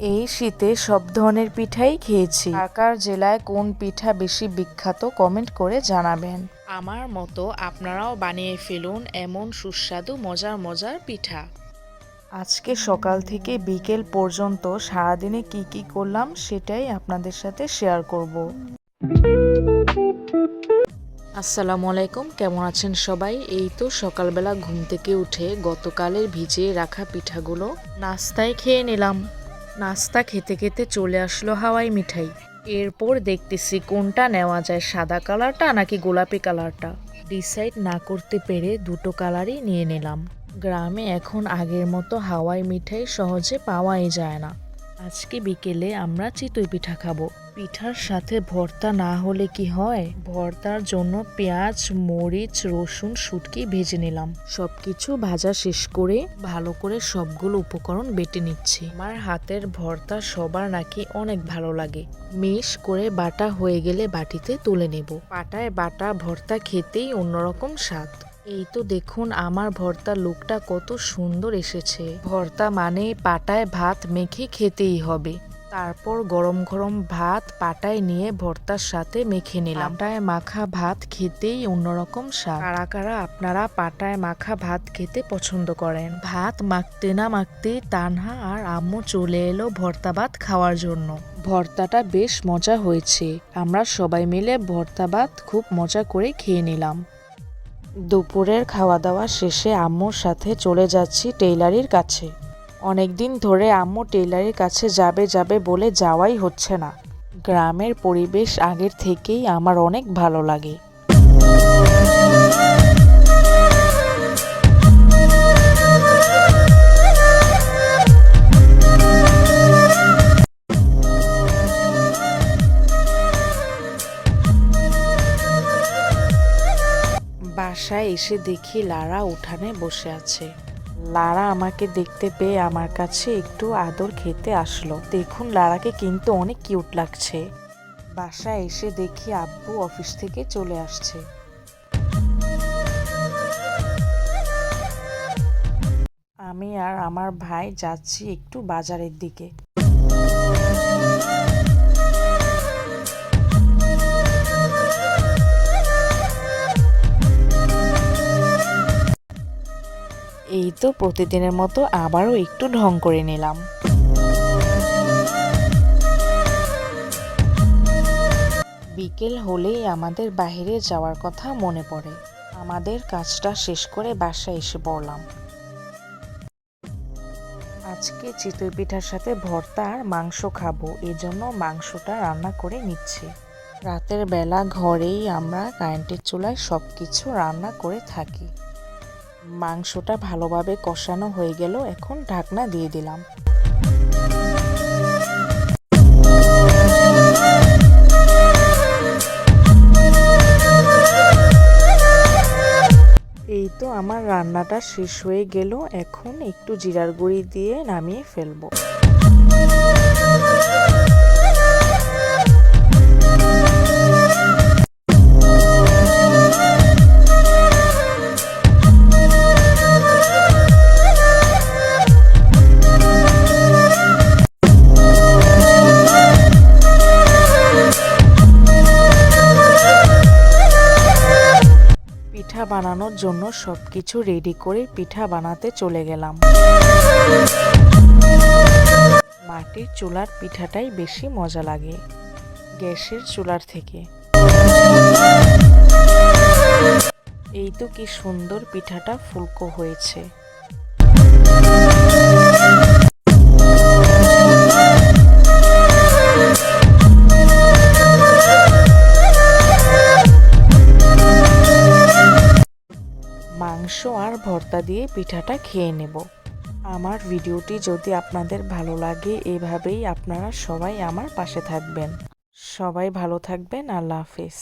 এই শীতে সব ধরনের পিঠাই খেয়েছি। ঢাকার জেলায় কোন পিঠা বেশি বিখ্যাত কমেন্ট করে জানাবেন। আমার মতো আপনারাও বানিয়ে ফেলুন এমন সুস্বাদু মজার মজার পিঠা। আজকে সকাল থেকে বিকেল পর্যন্ত সারাদিনে কি কি করলাম সেটাই আপনাদের সাথে শেয়ার করব। আসসালামু আলাইকুম, কেমন আছেন সবাই? এই তো সকালবেলা ঘুম থেকে উঠে গতকালের ভিজিয়ে রাখা পিঠাগুলো নাস্তায় খেয়ে নিলাম। নাস্তা খেতে খেতে চলে আসলো হাওয়াই মিঠাই। এরপর দেখতেছি কোনটা নেওয়া যায়, সাদা কালারটা নাকি গোলাপি কালারটা। ডিসাইড না করতে পেরে দুটো কালারই নিয়ে নিলাম। গ্রামে এখন আগের মতো হাওয়াই মিঠাই সহজে পাওয়াই যায় না। আজকে বিকেলে আমরা চিতই পিঠা খাবো। পিঠার সাথে ভর্তা না হলে কি হয়? ভর্তার জন্য পেঁয়াজ, মরিচ, রসুন, শুটকি ভেজে নিলাম। সবকিছু ভাজা শেষ করে ভালো করে সবগুলো উপকরণ বেটে নিচ্ছি। আমার হাতের ভর্তা সবার নাকি অনেক ভালো লাগে। মিশ করে বাটা হয়ে গেলে বাটিতে তুলে নেব। পাটায় বাটা ভর্তা খেতেই অন্যরকম স্বাদ। এই তো দেখুন আমার ভর্তার লুকটা কত সুন্দর এসেছে। ভর্তা মানে পাটায় ভাত মেখে খেতেই হবে। তারপর গরম গরম ভাত পাটায় নিয়ে ভর্তার সাথে মেখে নিলাম। পাটায় মাখা ভাত খেতেই অন্যরকম স্বাদ। কারা কারা আপনারা পাটায় মাখা ভাত খেতে পছন্দ করেন? ভাত মাখতে না মাখতেই তানহা আর আম্মু চলে এলো ভর্তা ভাত খাওয়ার জন্য। ভর্তাটা বেশ মজা হয়েছে। আমরা সবাই মিলে ভর্তা ভাত খুব মজা করে খেয়ে নিলাম। দুপুরের খাওয়া দাওয়া শেষে আম্মুর সাথে চলে যাচ্ছি টেইলারির কাছে। অনেকদিন ধরে আম্মু টেইলারির কাছে যাবে বলে যাওয়াই হচ্ছে না। গ্রামের পরিবেশ আগের থেকেই আমার অনেক ভালো লাগে। বাসায় এসে দেখি লারা উঠানে বসে আছে। লারা আমাকে দেখতে পেয়ে আমার কাছে একটু আদর খেতে আসলো। দেখুন লারাকে কিন্তু অনেক কিউট লাগছে। বাসায় এসে দেখি আব্বু অফিস থেকে চলে আসছে। আমি আর আমার ভাই যাচ্ছি একটু বাজারের দিকে। এই তো প্রতিদিনের মতো আবারও একটু ঢং করে নিলাম। বিকেল হলেই আমাদের বাইরে যাওয়ার কথা মনে পড়ে। আমাদের কাজটা শেষ করে বাসায় এসে পড়লাম। আজকে চিতই পিঠার সাথে ভর্তা আর মাংস খাবো, এজন্য মাংসটা রান্না করে নিচ্ছি। রাতের বেলা ঘরেই আমরা কারেন্টের চুলায় সবকিছু রান্না করে থাকি। মাংসটা ভালোভাবে কষানো হয়ে গেল, এখন ঢাকনা দিয়ে দিলাম। এই তো আমার রান্নাটা শেষ হয়ে গেল, এখন একটু জিরার গুঁড়ি দিয়ে নামিয়ে ফেলবো। পিঠা বানানোর জন্য সবকিছু রেডি করে পিঠা বানাতে চলে গেলাম। মাটির চুলার পিঠাটাই বেশি মজা লাগে গ্যাসের চুলার থেকে। এই তো কি সুন্দর পিঠাটা ফুলকো হয়েছে। মাংস আর ভর্তা দিয়ে পিঠাটা খেয়ে নেব। আমার ভিডিওটি যদি আপনাদের ভালো লাগে এভাবেই আপনারা সবাই আমার পাশে থাকবেন। সবাই ভালো থাকবেন। আল্লাহ হাফেজ।